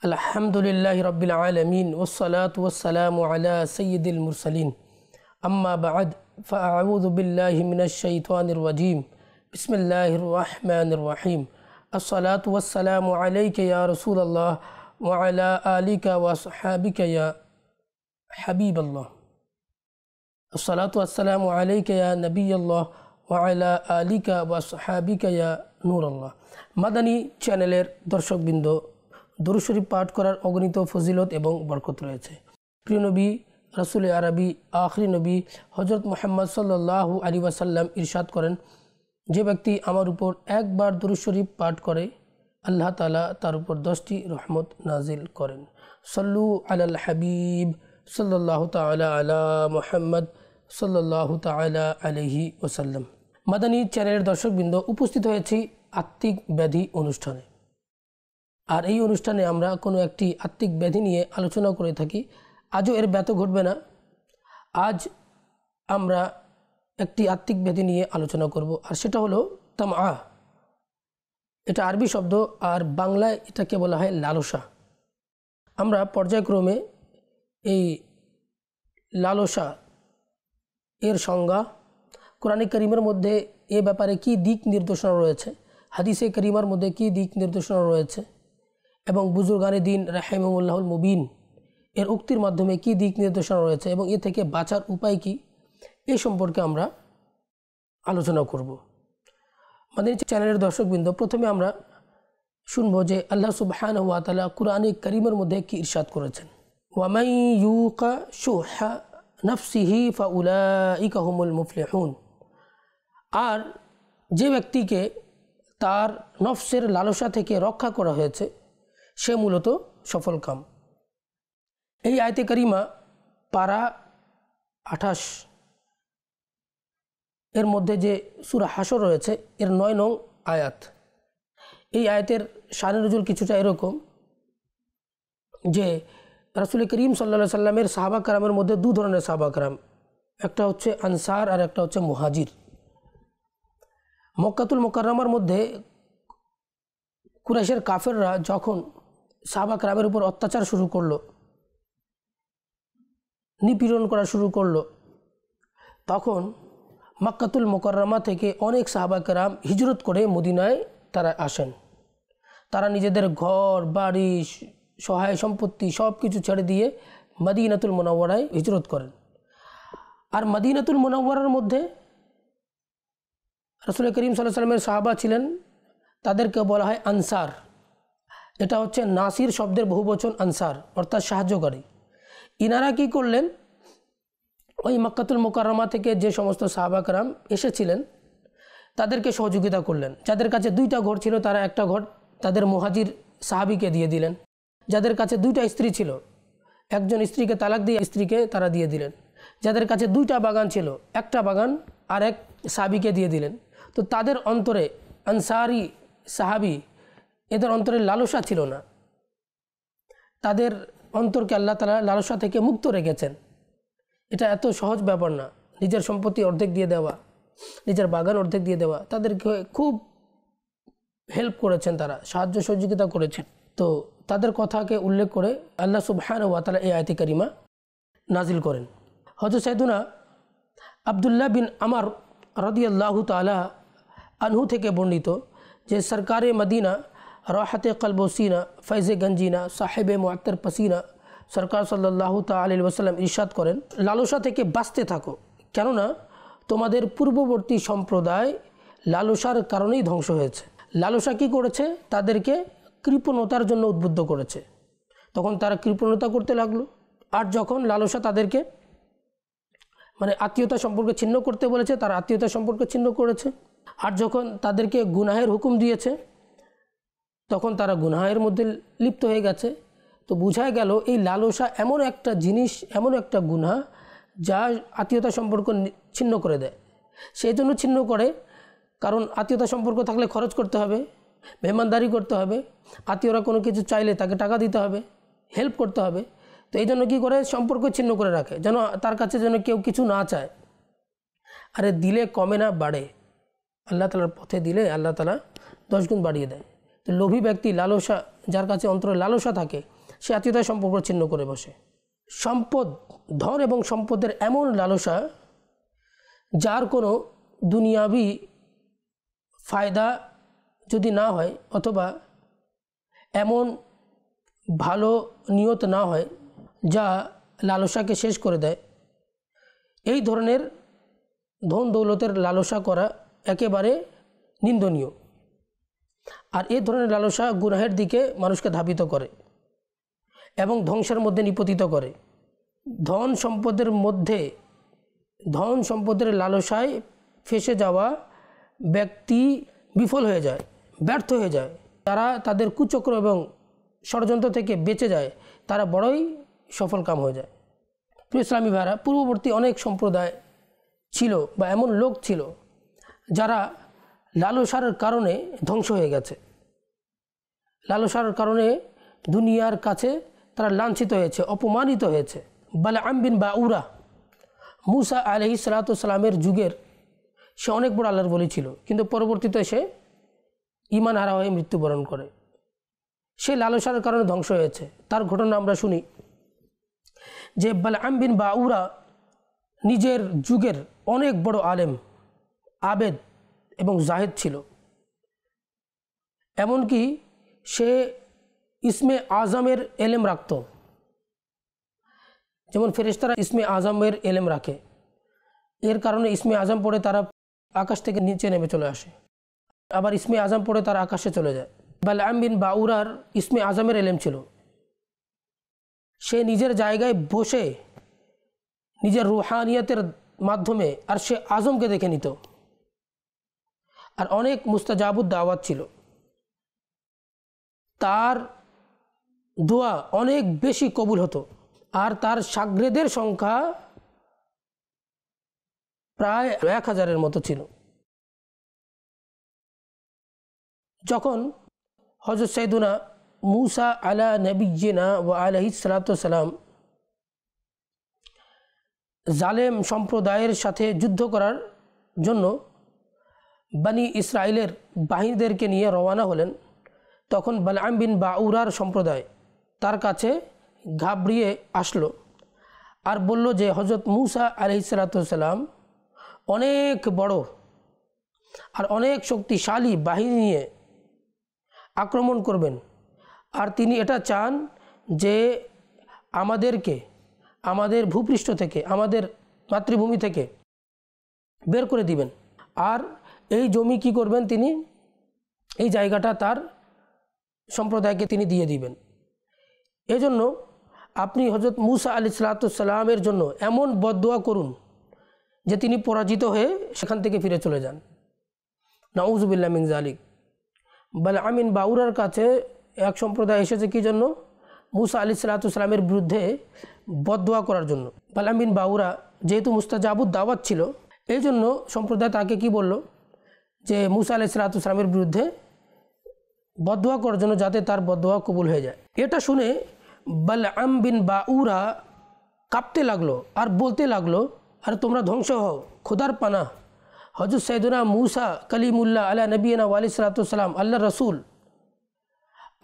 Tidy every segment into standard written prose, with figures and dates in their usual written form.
अल्हम्दुलिल्लाहि रब्बिल आलमीन वस्सलातु वस्सलामु अला सय्यिदिल मुरसलीन अम्मा बअद फ़अऊज़ु बिल्लाहि मिनश शैतानिर रजीम बिस्मिल्लाहिर रहमानिर रहीम अस्सलातु वस्सलामु अलैका या रसूलल्लाह व अला आलिका व अस्हाबिका या हबीबल्लाह अस्सलातु वस्सलामु अलैका या नबियल्लाह व अला आलिका व अस्हाबिका या नूरल्लाह। मादानी चैनेलेर दर्शकबृंद दुरूद शरीफ पाठ करार अगणित फजिलत एवं बरकत रयेछे। प्रिय नबी रसूल आरबी आखिरी नबी हजरत मुहम्मद सल्लल्लाहु अलैहि वसल्लम इरशाद करें, जे व्यक्ति आमार ऊपर एक बार दुरूद शरीफ पाठ करे अल्लाह ताला तार ऊपर 10टी रहमत नाजिल करें। सल्लु अलाल हबीब सल्लल्लाहु ताला अला मुहम्मद सल्लल्लाहु ताला अलैहि वसल्लम। मादानी चैनेलेर दर्शकबृंद उपस्थित हयेछि आत्मिक व्याधि अनुष्ठाने। और ये अनुष्ठाने आमरा कोनो एकटी आत्मिक व्याधि निये आलोचना करे थाकी। आजो एर व्यत घटबे ना। आज आमरा एकटी आत्मिक व्याधि निये आलोचना करब और सेटा हलो तमआ। एटा आरबी शब्द और बांगलाय एटाके बला हय लालसा। आमरा पर्यायक्रमे এই লালসা এর সংজ্ঞা, কোরআনে কারীমের মধ্যে এ ব্যাপারে কি দিক নির্দেশনা রয়েছে, হাদিসে কারীমার মধ্যে কি দিক নির্দেশনা রয়েছে এবং বুজুর্গানে দিন রাহিমাহুল্লাহুল মুবিন এর উক্তির মাধ্যমে কি দিক নির্দেশনা রয়েছে এবং এ থেকে বাঁচার উপায় কি, এই সম্পর্কে আমরা আলোচনা করব। আমাদের চ্যানেলের দর্শকবৃন্দ, প্রথমে আমরা শুনবো যে আল্লাহ সুবহানাহু ওয়া তাআলা কোরআনে কারীমের মধ্যে কি ইরশাদ করেছেন। ওয়ামান ইউকা শুহা নাফসিহি ফাউলাইকা হুমুল মুফলিহুন। আর যে ব্যক্তিকে তার নফসের লালসা থেকে রক্ষা করা হয়েছে সে মূলত সফলকাম। এই আয়াতে কারিমা পারা 28 এর মধ্যে যে সূরা হাসর রয়েছে এর 9 নং আয়াত। এই আয়াতের শানে নুজুল কিছুটা এরকম যে রাসূল করিম সাল্লাল্লাহু আলাইহি সাল্লামের সাহাবা کرامের মধ্যে দু ধরনের সাহাবা کرام, একটা হচ্ছে আনসার আর একটা হচ্ছে মুহাজির। মক্কাতুল মুকাররমার মধ্যে কুরাইশের কাফেররা যখন সাহাবা کرامের উপর অত্যাচার শুরু করলো, নিপীড়ন করা শুরু করলো, তখন মক্কাতুল মুকাররমা থেকে অনেক সাহাবা کرام হিজরত করে মদিনায় তারা আসেন। তারা নিজেদের ঘর বাড়ি সহায় সম্পত্তি সব কিছু ছেড়ে দিয়ে মদিনাতুল মুনাওয়ারায় হিজরত করেন। আর মদিনাতুল মুনাওয়ারার মধ্যে রাসূল করিম সাল্লাল্লাহু আলাইহি ওয়াসাল্লামের সাহাবা ছিলেন, তাদেরকে বলা হয় আনসার। এটা হচ্ছে নাসির শব্দের বহুবচন আনসার, অর্থাৎ সাহায্যকারী। ইনারা কি করলেন, ওই মক্কাতুল মুকাররমা থেকে যে সমস্ত সাহাবা کرام এসেছিলেন তাদেরকে সহযোগিতা করলেন। যাদের কাছে 2টা ঘর ছিল তারা একটা ঘর তাদের মুহাজির সাহাবীকে দিয়ে দিলেন। যাদের কাছে 2টা স্ত্রী ছিল, একজন স্ত্রীকে তালাক দিয়ে স্ত্রীকে তারা দিয়ে দিলেন। যাদের কাছে 2টা বাগান ছিল, একটা বাগান আর এক সাহাবীকে দিয়ে দিলেন। তো তাদের অন্তরে আনসারি সাহাবী এদের অন্তরে লালসা ছিল না। তাদের অন্তরকে আল্লাহ তাআলা লালসা থেকে মুক্ত রেখেছেন। এটা এত সহজ ব্যাপার না। নিজের সম্পত্তি অর্ধেক দিয়ে দেওয়া, নিজের বাগান অর্ধেক দিয়ে দেওয়া, তাদেরকে খুব হেল্প করেছেন, তারা সাহায্য সহযোগিতা করেছেন। তো তাদের কথাকে উল্লেখ করে আল্লাহ সুবহানাহু ওয়া তাআলা এই আয়াতে কারিমা নাজিল করেন। হযরত সাইয়েদুনা আব্দুল্লাহ বিন আমর রাদিয়াল্লাহু তাআলা আনহু থেকে বর্ণিত যে সরকারে মদিনা রাহাতে কলব ও সিনা ফৈজে গঞ্জিনা সাহেবে মুআত্তর পসিনা সরকার সাল্লাল্লাহু তাআলা আলাইহি ওয়াসাল্লাম ইরশাদ করেন, লালসা থেকে বাঁচতে থাকো, কেননা তোমাদের পূর্ববর্তী সম্প্রদায় লালসার কারণেই ধ্বংস হয়েছে। লালসা কি করেছে, তাদেরকে কৃপণতার জন্য উদ্বুদ্ধ করেছে। তখন তারা কৃপণতা করতে লাগলো। আর যখন লালসা তাদেরকে মানে আত্মীয়তা সম্পর্ক ছিন্ন করতে বলেছে, তারা আত্মীয়তা সম্পর্ক ছিন্ন করেছে। আর যখন তাদেরকে গুনাহের হুকুম দিয়েছে তখন তারা গুনাহের মধ্যে লিপ্ত হয়ে গেছে। তো বোঝা গেল এই লালসা এমন একটা জিনিস, এমন একটা গুনাহ যা আত্মীয়তা সম্পর্ক ছিন্ন করে দেয়। সেই জন্য ছিন্ন করে, কারণ আত্মীয়তা সম্পর্ক থাকলে খরচ করতে হবে, মেহমানদারি করতে হবে, আত্মীয়রা কোনো কিছু চাইলে তাকে টাকা দিতে হবে, হেল্প করতে হবে। তো এই জন্য কী করে সম্পর্ক ছিন্ন করে রাখে, যেন তার কাছে যেন কেউ কিছু না চায়। আরে দিলে কমে না বাড়ে, আল্লাহ তাআলার পথে দিলে আল্লাহ তাআলা 10 গুণ বাড়িয়ে দেয়। তো লোভী ব্যক্তি, লালসা যার কাছে অন্তরে লালসা থাকে, সে আত্মীয়তার সম্পর্ক ছিন্ন করে বসে। সম্পদ, ধন এবং সম্পদের এমন লালসা যার কোনো দুনিয়াবি ফায়দা যদি না হয় অথবা এমন ভালো নিয়ত না হয় যা লালসাকে শেষ করে দেয়, এই ধরনের ধন দৌলতের লালসা করা একেবারে নিন্দনীয়। আর এই ধরনের লালসা গুনাহের দিকে মানুষকে ধাবিত করে এবং ধ্বংসের মধ্যে নিপতিত করে। ধন সম্পদের লালসায় ফেসে যাওয়া ব্যক্তি বিফল হয়ে যায়, ব্যর্থ হয়ে যায়। তারা তাদের কুচক্র এবং ষড়যন্ত্র থেকে বেঁচে যায়, তারা বড়ই সফলকাম হয়ে যায়। প্রিয় ইসলামী ভাইরা, পূর্ববর্তী অনেক সম্প্রদায় ছিল বা এমন লোক ছিল যারা লালসার কারণে ধ্বংস হয়ে গেছে। লালসার কারণে দুনিয়ার কাছে তারা লাঞ্ছিত হয়েছে, অপমানিত হয়েছে। বালআম বিন বাউরা মুসা আলাইহিস সালাতু ওয়াস সালামের যুগের সে অনেক বড় আল্লাহর ওলি ছিল, কিন্তু পরবর্তীতে সে ঈমান হারা হয়ে মৃত্যুবরণ করে। সে লালসার কারণে ধ্বংস হয়েছে। তার ঘটনা আমরা শুনি যে বালআম বিন বাউরা নিজের যুগের অনেক বড় আলেম, আবেদ এবং জাহেদ ছিল। এমনকি সে ইসমে আজমের এলেম রাখত, যেমন ফেরেশতারা ইসমে আজমের এলেম রাখে। এর কারণে ইসমে আজম পড়ে তারা আকাশ থেকে নিচে নেমে চলে আসে, আবার ইসমে আজম পড়ে তারা আকাশে চলে যায়। বালআম বিন বাউরার ইসমে আজমের এলেম ছিল। সে নিজের জায়গায় বসে নিজের রুহানিয়াতের মাধ্যমে আর সে আজমকে দেখে নিত। আর অনেক মুস্তাজাবুদ দাওয়াত ছিল। তার দোয়া অনেক বেশি কবুল হতো। আর তার শাগরেদের সংখ্যা প্রায় 1000-এর মতো ছিল। যখন হযরত সাইয়্যিদুনা মুসা আলা নবিয়্যিনা ওয়া আলাইহিস সালাতু ওয়াস সালাম জালেম সম্প্রদায়ের সাথে যুদ্ধ করার জন্য বনি ইসরাইলের বাহিনীদেরকে নিয়ে রওনা হলেন, তখন বালআম বিন বাউরার সম্প্রদায় তার কাছে ঘাবড়িয়ে আসলো আর বলল যে হযরত মুসা আলাইহিস সালাতু ওয়াস সালাম অনেক বড় আর অনেক শক্তিশালী বাহিনী নিয়ে আক্রমণ করবেন, আর তিনি এটা চান যে আমাদেরকে আমাদের ভূপৃষ্ঠ থেকে, আমাদের মাতৃভূমি থেকে বের করে দিবেন। আর এই জমি কি করবেন, তিনি এই জায়গাটা তার সম্প্রদায়কে তিনি দিয়ে দিবেন। এজন্য আপনি হযরত মুসা আলাইহিস সালাতু ওয়াস সালামের জন্য এমন বদদুয়া করুন যে তিনি পরাজিত হয়ে সেখান থেকে ফিরে চলে যান। নাউযু বিল্লাহি মিন যালিক। বালআম বিন বাউরার কাছে এক সম্প্রদায় এসেছে কি জন্য? মুসা আলাইহিস সালাতু ওয়াস সালামের বিরুদ্ধে বদদুয়া করার জন্য। বালআম বিন বাউরা যেহেতু মুস্তাজাবুদ দাওয়াত ছিল, এই জন্য সম্প্রদায় তাকে কি বলল যে মুসা আলাইহিস সালাতু ওয়াস সালামের বিরুদ্ধে বদদুয়া করার জন্য, যাতে তার বদদুয়া কবুল হয়ে যায়। এটা শুনে বালআম বিন বাউরা কাঁপতে লাগলো আর বলতে লাগলো, আর তোমরা ধ্বংস হও, খোদার পানাহ, হযরত সাইয়্যিদুনা মুসা কালিমুল্লাহ আলা নবিয়িনা ওয়া আলাইহিস সালাতু ওয়াস সালাম আল্লাহর রাসূল,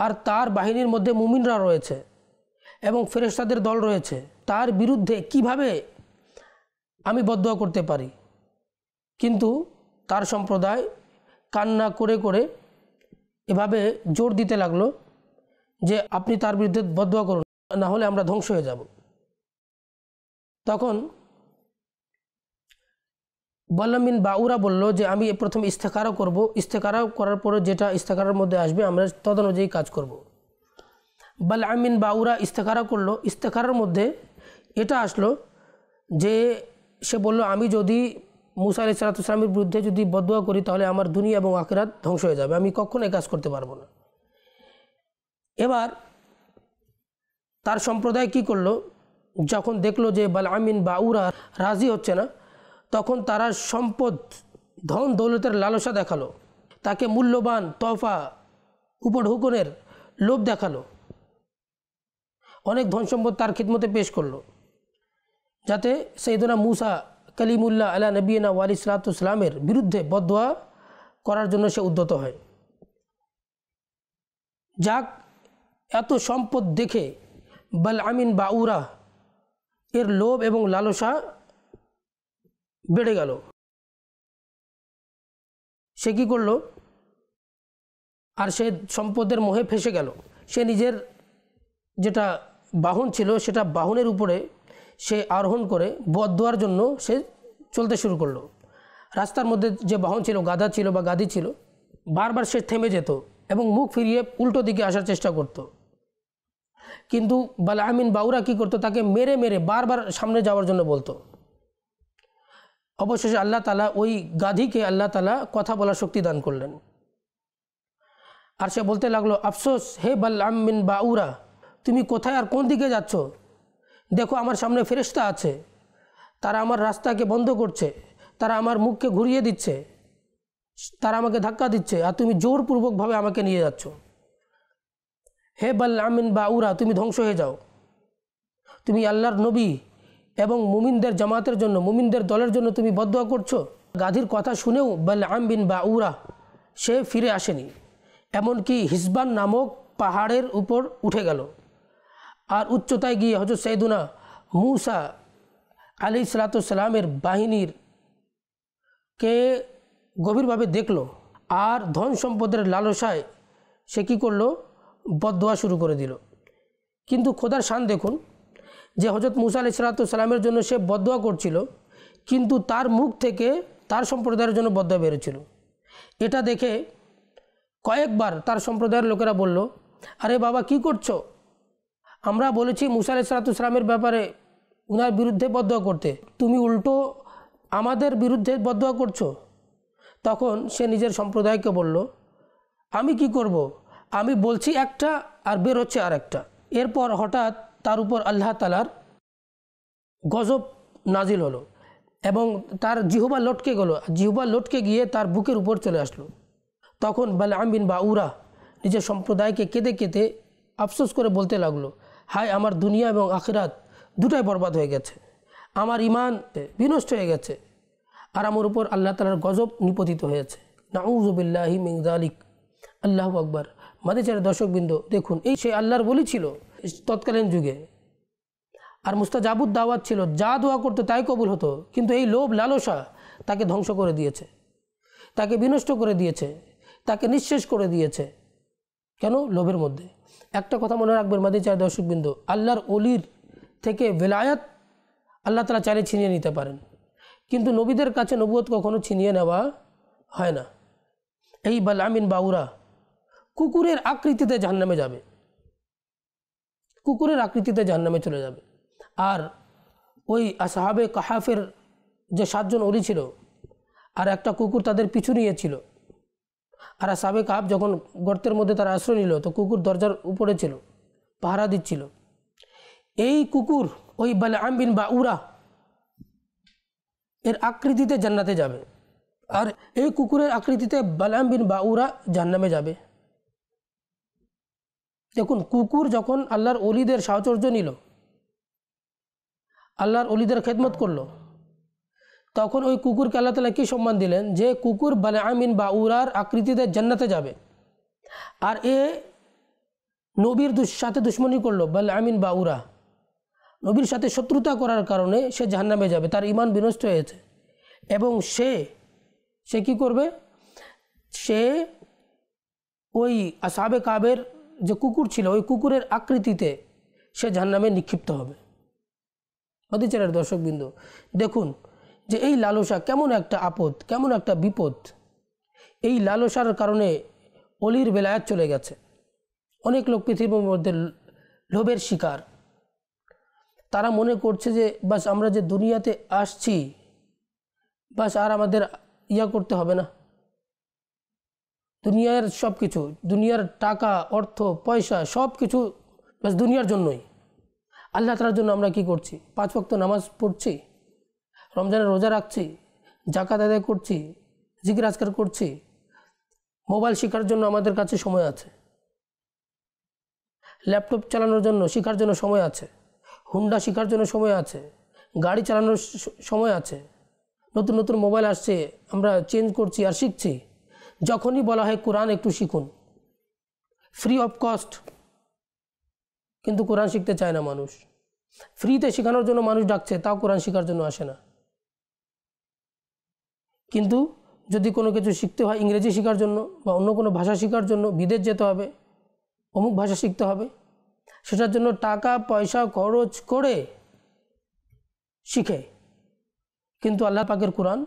আর তার বাহিনীর মধ্যে মুমিনরা রয়েছে এবং ফেরেশতাদের দল রয়েছে, তার বিরুদ্ধে কিভাবে আমি বদদুয়া করতে পারি? কিন্তু তার সম্প্রদায় কান্না করে করে এভাবে জোর দিতে লাগলো যে আপনি তার বিরুদ্ধে বদদুয়া করুন, না হলে আমরা ধ্বংস হয়ে যাব। তখন বালআম বিন বাউরা বলল যে আমি প্রথম ইস্তেখারা করব, ইস্তেখারা করার পরে যেটা ইস্তেখারার মধ্যে আসবে আমরা তদনুযায়ী কাজ করব। বালআম বিন বাউরা ইস্তেখারা করলো। ইস্তেখারার মধ্যে এটা আসলো যে সে বলল আমি যদি মুসা আলাইহিস সালাতু ওয়াস সালামের বিরুদ্ধে যদি বদদুয়া করি তাহলে আমার দুনিয়া এবং আখিরাত ধ্বংস হয়ে যাবে, আমি কখনো এই কাজ করতে পারবো না। এবার তার সম্প্রদায় কি করলো, যখন দেখলো যে বালআম বিন বাউরা রাজি হচ্ছে না, তখন তারা সম্পদ, ধন দৌলতের লালসা দেখালো, তাকে মূল্যবান তোহফা উপঢৌকনের লোভ দেখালো, অনেক ধন সম্পদ তার খিদমতে পেশ করলো, যাতে সাইয়্যিদুনা মুসা কালিমুল্লাহ আলা নবিয়িনা ওয়া আলাইহিস সালাতু ওয়াস সালামের বিরুদ্ধে বদদুয়া করার জন্য সে উদ্যত হয়। যাক, এত সম্পদ দেখে বালআমিন বাউরা এর লোভ এবং লালসা বেড়ে গেল। সে কি করলো, আর সে সম্পদের মোহে ফেসে গেল। সে নিজের যেটা বাহন ছিল সেটা বাহনের উপরে সে আরোহণ করে বদদুয়ার জন্য সে চলতে শুরু করলো। রাস্তার মধ্যে যে বাহন ছিল, গাধা ছিল বা গাধি ছিল, বারবার সে থেমে যেত এবং মুখ ফিরিয়ে উল্টো দিকে আসার চেষ্টা করত। কিন্তু বালআমিন বাউরা কি করতো, তাকে মেরে মেরে বারবার সামনে যাওয়ার জন্য বলতো। অবশেষে আল্লাহ তাআলা ওই গাধীকে আল্লাহ তাআলা কথা বলার শক্তি দান করলেন। আর সে বলতে লাগলো, আফসোস হে বালআমিন বাউরা, তুমি কোথায় আর কোন দিকে যাচ্ছ? দেখো আমার সামনে ফেরেশতা আছে, তারা আমার রাস্তাকে বন্ধ করছে, তারা আমার মুখকে ঘুরিয়ে দিচ্ছে, তারা আমাকে ধাক্কা দিচ্ছে, আর তুমি জোরপূর্বকভাবে আমাকে নিয়ে যাচ্ছ। হে বালআমিন বাউরা, তুমি ধ্বংস হয়ে যাও। তুমি আল্লাহর নবী এবং মুমিনদের জামাতের জন্য, মুমিনদের দলের জন্য তুমি বদদুয়া করছো। গাধীর কথা শুনেও বালআম বিন বাউরা সে ফিরে আসেনি, এমনকি হিসবান নামক পাহাড়ের উপর উঠে গেল। আর উচ্চতায় গিয়ে হযরত সাইয়েদুনা মূসা আলাইহিস সালাতু ওয়াস সালামের বাহিনীর কে গভীরভাবে দেখলো। আর ধন সম্পদের লালসায় সে কী করলো, বদদুয়া শুরু করে দিল। কিন্তু খোদার শান দেখুন যে হযরত মূসা আলাইহিস সালাতু ওয়াস সালামের জন্য সে বদদুয়া করছিল, কিন্তু তার মুখ থেকে তার সম্প্রদায়ের জন্য বদদুয়া বেরোচ্ছিল। এটা দেখে কয়েকবার তার সম্প্রদায়ের লোকেরা বলল, আরে বাবা কি করছো? আমরা বলেছি মূসা আলাইহিস সালাতু ওয়াস সালামের ব্যাপারে উনার বিরুদ্ধে বদদুয়া করতে, তুমি উল্টো আমাদের বিরুদ্ধে বদদুয়া করছো। তখন সে নিজের সম্প্রদায়কে বলল, আমি কি করব, আমি বলছি একটা আর বের হচ্ছে আর একটা। এরপর হঠাৎ তার উপর আল্লাহ তাআলার গজব নাজিল হলো এবং তার জিহবা লটকে গেল। জিহবা লটকে গিয়ে তার বুকের উপর চলে আসলো। তখন বালআম বিন বাউরা নিজের সম্প্রদায়কে কেঁদে কেঁদে আফসোস করে বলতে লাগলো, হায় আমার দুনিয়া এবং আখিরাত দুটাই বরবাদ হয়ে গেছে, আমার ঈমান বিনষ্ট হয়ে গেছে, আর আমার উপর আল্লাহ তাআলার গজব নিপতিত হয়েছে। নাউযু বিল্লাহি মিন যালিক। আল্লাহু আকবার। মাদাচারের দর্শকবৃন্দ দেখুন, এই সে আল্লাহর ওলি ছিল তৎকালীন যুগে, আর মুস্তাজাবুদ দাওয়াত ছিল, যা দোয়া করতো তাই কবুল হতো। কিন্তু এই লোভ লালসা তাকে ধ্বংস করে দিয়েছে, তাকে বিনষ্ট করে দিয়েছে, তাকে নিঃশেষ করে দিয়েছে। কেন? লোভের মধ্যে। একটা কথা মনে রাখবেন মাদাচারের দর্শকবৃন্দ, আল্লাহর ওলির থেকে বেলায়াত আল্লাহ তাআলা চাইলে ছিনিয়ে নিতে পারেন, কিন্তু নবীদের কাছে নবুয়ত কখনো ছিনিয়ে নেওয়া হয় না। এই বালআম বিন বাউরা কুকুরের আকৃতিতে জাহান্নামে যাবে, কুকুরের আকৃতিতে জাহান্নামে চলে যাবে। আর ওই আসহাবে কাহাফের যে 7 জন ওলি ছিল, আর একটা কুকুর তাদের পিছু নিয়েছিল। আর আসহাবে কাহাফ যখন গর্তের মধ্যে তারা আশ্রয় নিল, তো কুকুর দরজার উপরে ছিল, পাহারা দিচ্ছিল। এই কুকুর ওই বালআম বিন বাউরা এর আকৃতিতে জান্নাতে যাবে, আর এই কুকুরের আকৃতিতে বালআম বিন বাউরা জাহান্নামে যাবে। দেখুন, কুকুর যখন আল্লাহর ওলিদের সাহচর্য নিল, আল্লাহর ওলিদের খেদমত করলো, তখন ওই কুকুরকে আল্লাহ তাআলা কি সম্মান দিলেন, যে কুকুর বালআম বিন বাউরার আকৃতিতে জান্নাতে যাবে। আর এ নবীর সাথে দুশমনি করলো, বালআম বিন বাউরা নবীর সাথে শত্রুতা করার কারণে সে জাহান্নামে যাবে, তার ঈমান বিনষ্ট হয়েছে। এবং সে কি করবে, সে ওই আসহাবে কাবের যে কুকুর ছিল, ওই কুকুরের আকৃতিতে সে জাহান্নামে নিক্ষিপ্ত হবে। মাদাচারের দর্শকবৃন্দ দেখুন যে এই লালসা কেমন একটা আপদ, কেমন একটা বিপদ। এই লালসার কারণে অলির বেলায়াত চলে গেছে। অনেক লোক পৃথিবীর মধ্যে লোভের শিকার। তারা মনে করছে যে বাস আমরা যে দুনিয়াতে আসছি, বাস আর আমাদের করতে হবে না। দুনিয়ার সব কিছু, দুনিয়ার টাকা অর্থ পয়সা সব কিছু বাস দুনিয়ার জন্যই। আল্লাহ তাআলার জন্য আমরা কি করছি? 5 ওয়াক্ত নামাজ পড়ছি, রমজানের রোজা রাখছি, যাকাত আদায় করছি, জিকির আজকার করছি। মোবাইল শেখার জন্য আমাদের কাছে সময় আছে, ল্যাপটপ চালানোর জন্য শেখার জন্য সময় আছে, হুন্ডা শেখার জন্য সময় আছে, গাড়ি চালানোর সময় আছে। নতুন নতুন মোবাইল আসছে, আমরা চেঞ্জ করছি আর শিখছি। যখনই বলা হয় কোরআন একটু শিখুন, ফ্রি অফ কস্ট কিন্তু কোরআন শিখতে চায় না মানুষ। ফ্রিতে শেখানোর জন্য মানুষ ডাকছে, তাও কোরআন শেখার জন্য আসে না। কিন্তু যদি কোনো কিছু শিখতে হয় ইংরেজি শেখার জন্য বা অন্য কোনো ভাষা শেখার জন্য বিদেশ যেতে হবে, অমুক ভাষা শিখতে হবে, সেটার জন্য টাকা পয়সা খরচ করে শিখে। কিন্তু আল্লাহ পাকের কোরআন,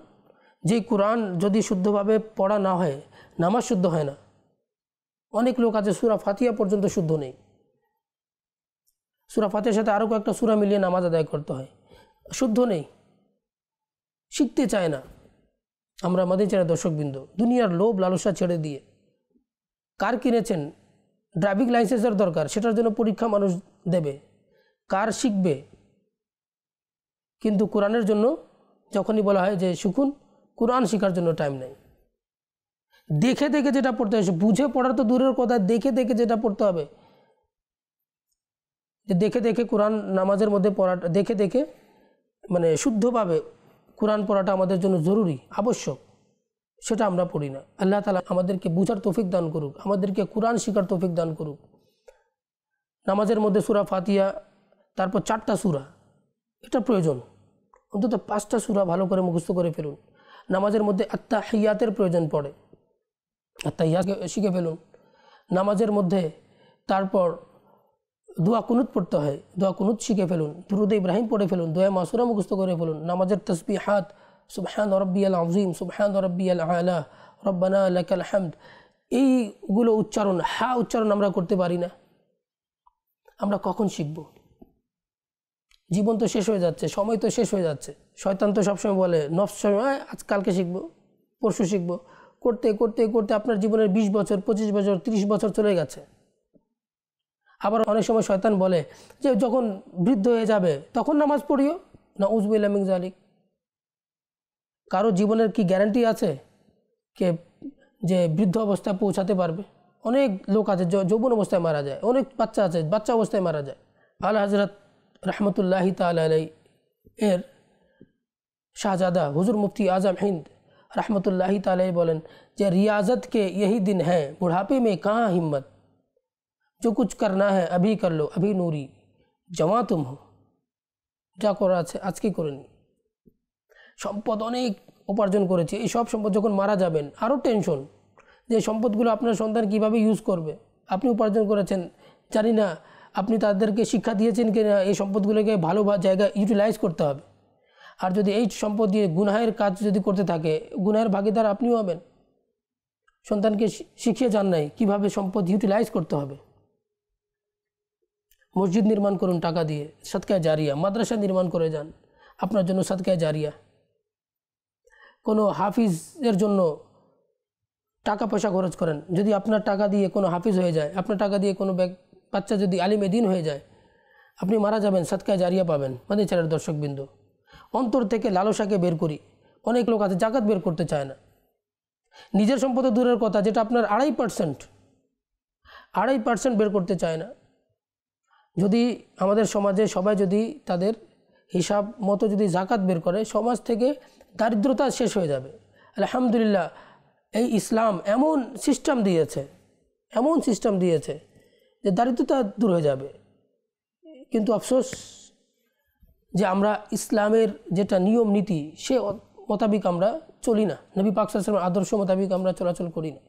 যেই কোরআন যদি শুদ্ধভাবে পড়া না হয়, নামাজ শুদ্ধ হয় না। অনেক লোক আছে সূরা ফাতিহা পর্যন্ত শুদ্ধ নেই, সূরা ফাতিহার সাথে আরও কয়েকটা সূরা মিলিয়ে নামাজ আদায় করতে হয়, শুদ্ধ নেই, শিখতে চায় না। আমরা আমাদের যারা দর্শকবৃন্দ, দুনিয়ার লোভ লালসা ছেড়ে দিয়ে, কার কিনেছেন, ড্রাইভিং লাইসেন্সের দরকার, সেটার জন্য পরীক্ষা মানুষ দেবে, কার শিখবে। কিন্তু কোরআনের জন্য যখনই বলা হয় যে শিখুন, কোরআন শেখার জন্য টাইম নেই। দেখে দেখে যেটা পড়তে হয়, বুঝে পড়ার তো দূরের কথা, দেখে দেখে যেটা পড়তে হবে, যে দেখে দেখে কোরআন নামাজের মধ্যে পড়াটা, দেখে দেখে মানে শুদ্ধভাবে কোরআন পড়াটা আমাদের জন্য জরুরি, আবশ্যক, সেটা আমরা পড়ি না। আল্লাহ তাআলা আমাদেরকে বুঝার তৌফিক দান করুক, আমাদেরকে কোরআন শেখার তৌফিক দান করুক। নামাজের মধ্যে সূরা ফাতিহা, তারপর 4টা সূরা, এটা প্রয়োজন। অন্তত 5টা সূরা ভালো করে মুখস্থ করে ফেলুন। নামাজের মধ্যে আত্তাহিয়াতের প্রয়োজন পড়ে, আত্তাহিয়াত শিখে ফেলুন। নামাজের মধ্যে তারপর দোয়া কুনুত পড়তে হয়, দোয়া কুনুত শিখে ফেলুন। দুরূদ ইব্রাহিম পড়ে ফেলুন, দোয়া মাসুরা মুখস্থ করে ফেলুন। নামাজের তাসবিহাত, সুবহান রাব্বিয়াল আযীম, সুবহান রাব্বিয়াল আলা, রব্বানা লাকাল হামদ, এইগুলো উচ্চারণ, উচ্চারণ আমরা করতে পারি না। আমরা কখন শিখব? জীবন তো শেষ হয়ে যাচ্ছে, সময় তো শেষ হয়ে যাচ্ছে। শয়তান তো সবসময় বলে, নফস সময় আজ কালকে শিখবো, পরশু শিখবো, করতে করতে করতে আপনার জীবনের 20 বছর, 25 বছর, 30 বছর চলে গেছে। আবার অনেক সময় শয়তান বলে যে যখন বৃদ্ধ হয়ে যাবে তখন নামাজ পড়িও, নাউযুবিল্লাহি মিন যালিক। কারো জীবনের কি গ্যারান্টি আছে কে যে বৃদ্ধ অবস্থায় পৌঁছাতে পারবে? অনেক লোক আছে যৌবন অবস্থায় মারা যায়, অনেক বাচ্চা আছে বাচ্চা অবস্থায় মারা যায়। আলা হযরত রহমতুল্লাহি তাআলা আলাইহি এর শাহজাদা হুজুর মুফতি आजम हिंद रहमतुल्लाहि ताला बोलें जे रियाजत के यही दिन है, बुढ़ापे में कहाँ हिम्मत, जो कुछ करना है अभी कर लो, अभी नूरी जवां तुम हो, যা করা আছে আজকে করে নি। সম্পদ অনেক উপার্জন করেছে, এই সব সম্পদ যখন মারা যাবেন আরও টেনশন যে সম্পদগুলো আপনার সন্তান কিভাবে ইউজ করবে। আপনি উপার্জন করেছেন, জানি না আপনি তাদেরকে শিক্ষা দিয়েছেন কি না, এই সম্পদগুলোকে ভালো জায়গায় ইউটিলাইজ করতে হবে। আর যদি এই সম্পদ দিয়ে গুনাহের কাজ যদি করতে থাকে, গুনাহের ভাগীদার আপনিও হবেন। সন্তানকে শিখিয়ে যান নাই কীভাবে সম্পদ ইউটিলাইজ করতে হবে। মসজিদ নির্মাণ করুন টাকা দিয়ে, সাদকায়ে জারিয়া। মাদ্রাসা নির্মাণ করে যান, আপনার জন্য সাদকায়ে জারিয়া। কোনো হাফিজের জন্য টাকা পয়সা খরচ করেন, যদি আপনার টাকা দিয়ে কোনো হাফিজ হয়ে যায়, আপনার টাকা দিয়ে কোনো বাচ্চা যদি আলিমে দ্বীন হয়ে যায়, আপনি মারা যাবেন, সাদকায়ে জারিয়া পাবেন। মাদানী চ্যানেলের দর্শকবৃন্দ, অন্তর থেকে লালসাকে বের করি। অনেক লোক আছে জাকাত বের করতে চায় না। নিজের সম্পদ দূরের কথা, যেটা আপনার 2.5% বের করতে চায় না। যদি আমাদের সমাজে সবাই যদি তাদের হিসাব মতো যদি জাকাত বের করে, সমাজ থেকে দারিদ্রতা শেষ হয়ে যাবে। আলহামদুলিল্লাহ, এই ইসলাম এমন সিস্টেম দিয়েছে যে দারিদ্রতা দূর হয়ে যাবে। কিন্তু আফসোস যে আমরা ইসলামের যেটা নিয়ম নীতি সে মোতাবিক আমরা চলি না, নবী পাক সাল্লাল্লাহু আলাইহি ওয়াসাল্লামের আদর্শ মোতাবিক আমরা চলাচল করি না।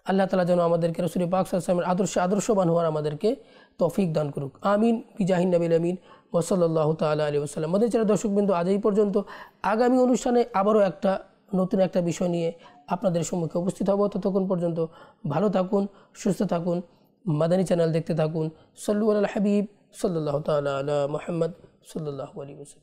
আল্লাহ তাআলা যেন আমাদেরকে রাসূল পাক সাল্লাল্লাহু আলাইহি ওয়াসাল্লামের আদর্শবান হওয়ার আমাদেরকে তৌফিক দান করুক। আমিন বিজাহিন নবিল আমিন ওয়া সাল্লাল্লাহু তাআলা আলাইহি ওয়াসাল্লাম। আমাদের যারা দর্শকবৃন্দ, আজ এই পর্যন্ত। আগামী অনুষ্ঠানে আবারও নতুন একটা বিষয় নিয়ে আপনাদের সম্মুখে উপস্থিত হব। ততক্ষণ পর্যন্ত ভালো থাকুন, সুস্থ থাকুন, মাদানী চ্যানেল দেখতে থাকুন। সাল্লু আলাল হাবিব সাল্লাল্লাহু তাআলা আলা মুহাম্মদ সাল্লাল্লাহু আলাইহি ওয়াসাল্লাম।